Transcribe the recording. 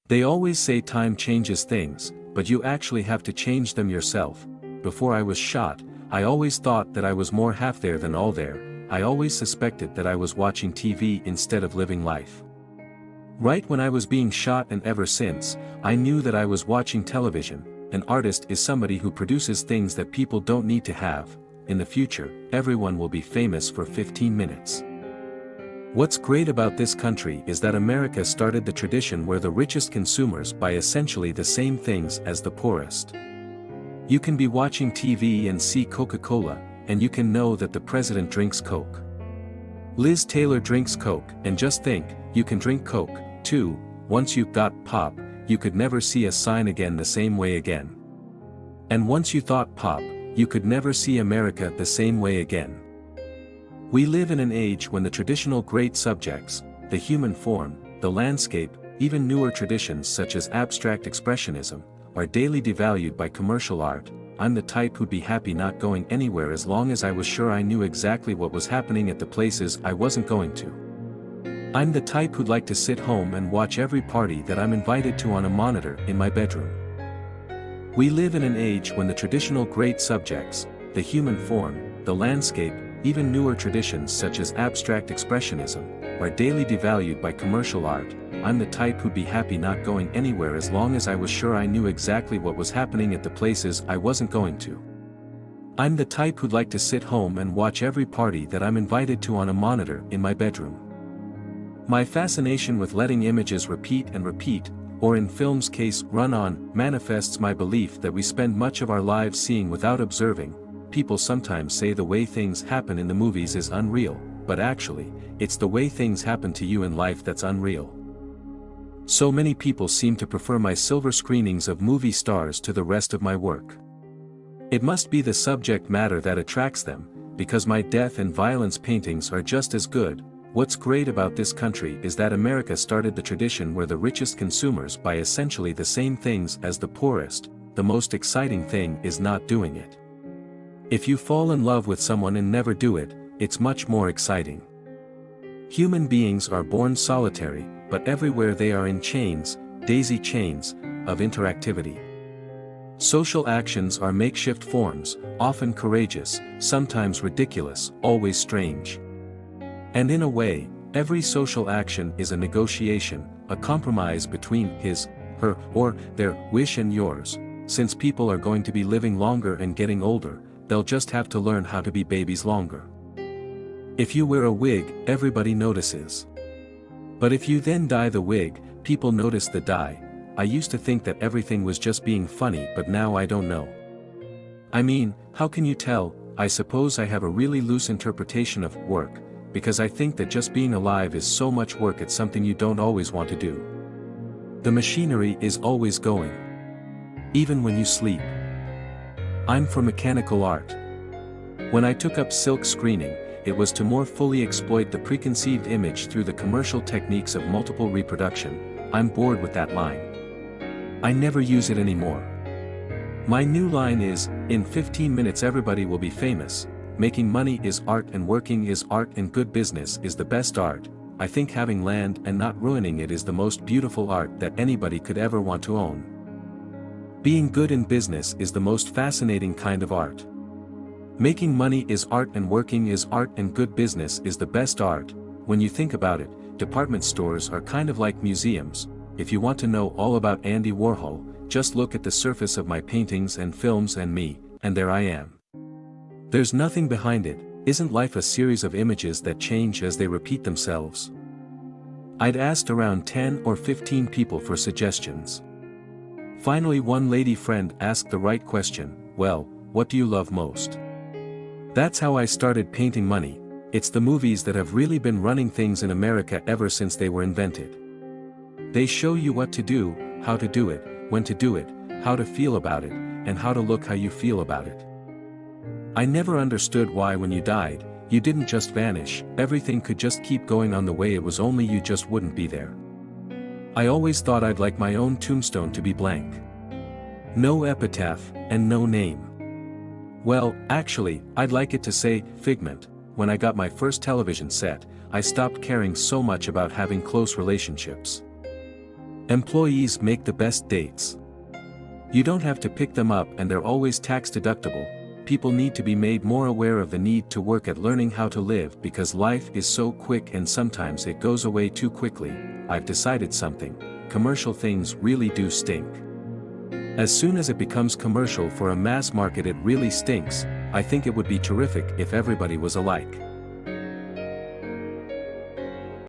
They always say time changes things, but you actually have to change them yourself. Before I was shot, I always thought that I was more half there than all there. I always suspected that I was watching TV instead of living life. Right when I was being shot and ever since, I knew that I was watching television. An artist is somebody who produces things that people don't need to have. In the future, everyone will be famous for 15 minutes. What's great about this country is that America started the tradition where the richest consumers buy essentially the same things as the poorest. You can be watching TV and see Coca-Cola, and you can know that the president drinks Coke. Liz Taylor drinks Coke, and just think, you can drink Coke, too. Once you got pop, you could never see a sign again the same way again. And once you thought pop, you could never see America the same way again. We live in an age when the traditional great subjects, the human form, the landscape, even newer traditions such as abstract expressionism, are daily devalued by commercial art. I'm the type who'd be happy not going anywhere as long as I was sure I knew exactly what was happening at the places I wasn't going to. I'm the type who'd like to sit home and watch every party that I'm invited to on a monitor in my bedroom. We live in an age when the traditional great subjects, the human form, the landscape, even newer traditions such as abstract expressionism, are daily devalued by commercial art. I'm the type who'd be happy not going anywhere as long as I was sure I knew exactly what was happening at the places I wasn't going to. I'm the type who'd like to sit home and watch every party that I'm invited to on a monitor in my bedroom. My fascination with letting images repeat and repeat, or in film's case run on, manifests my belief that we spend much of our lives seeing without observing. People sometimes say the way things happen in the movies is unreal, but actually, it's the way things happen to you in life that's unreal. So many people seem to prefer my silver screenings of movie stars to the rest of my work. It must be the subject matter that attracts them, because my death and violence paintings are just as good. What's great about this country is that America started the tradition where the richest consumers buy essentially the same things as the poorest. The most exciting thing is not doing it. If you fall in love with someone and never do it, it's much more exciting. Human beings are born solitary, but everywhere they are in chains, daisy chains, of interactivity. Social actions are makeshift forms, often courageous, sometimes ridiculous, always strange. And in a way, every social action is a negotiation, a compromise between his, her, or their wish and yours. Since people are going to be living longer and getting older, they'll just have to learn how to be babies longer. If you wear a wig, everybody notices. But if you then dye the wig, people notice the dye. I used to think that everything was just being funny, but now I don't know. I mean, how can you tell? I suppose I have a really loose interpretation of work, because I think that just being alive is so much work at something you don't always want to do. The machinery is always going. Even when you sleep. I'm for mechanical art. When I took up silk screening, it was to more fully exploit the preconceived image through the commercial techniques of multiple reproduction. I'm bored with that line. I never use it anymore. My new line is, in 15 minutes everybody will be famous. Making money is art and working is art and good business is the best art. I think having land and not ruining it is the most beautiful art that anybody could ever want to own. Being good in business is the most fascinating kind of art. Making money is art and working is art and good business is the best art. When you think about it, department stores are kind of like museums. If you want to know all about Andy Warhol, just look at the surface of my paintings and films and me, and there I am. There's nothing behind it. Isn't life a series of images that change as they repeat themselves? I'd asked around 10 or 15 people for suggestions. Finally, one lady friend asked the right question, well, what do you love most? That's how I started painting money. It's the movies that have really been running things in America ever since they were invented. They show you what to do, how to do it, when to do it, how to feel about it, and how to look how you feel about it. I never understood why when you died, you didn't just vanish, everything could just keep going on the way it was, only you just wouldn't be there. I always thought I'd like my own tombstone to be blank. No epitaph, and no name. Well, actually, I'd like it to say, Figment. When I got my first television set, I stopped caring so much about having close relationships. Employees make the best dates. You don't have to pick them up and they're always tax deductible. People need to be made more aware of the need to work at learning how to live because life is so quick and sometimes it goes away too quickly. I've decided something. Commercial things really do stink. As soon as it becomes commercial for a mass market, it really stinks. I think it would be terrific if everybody was alike.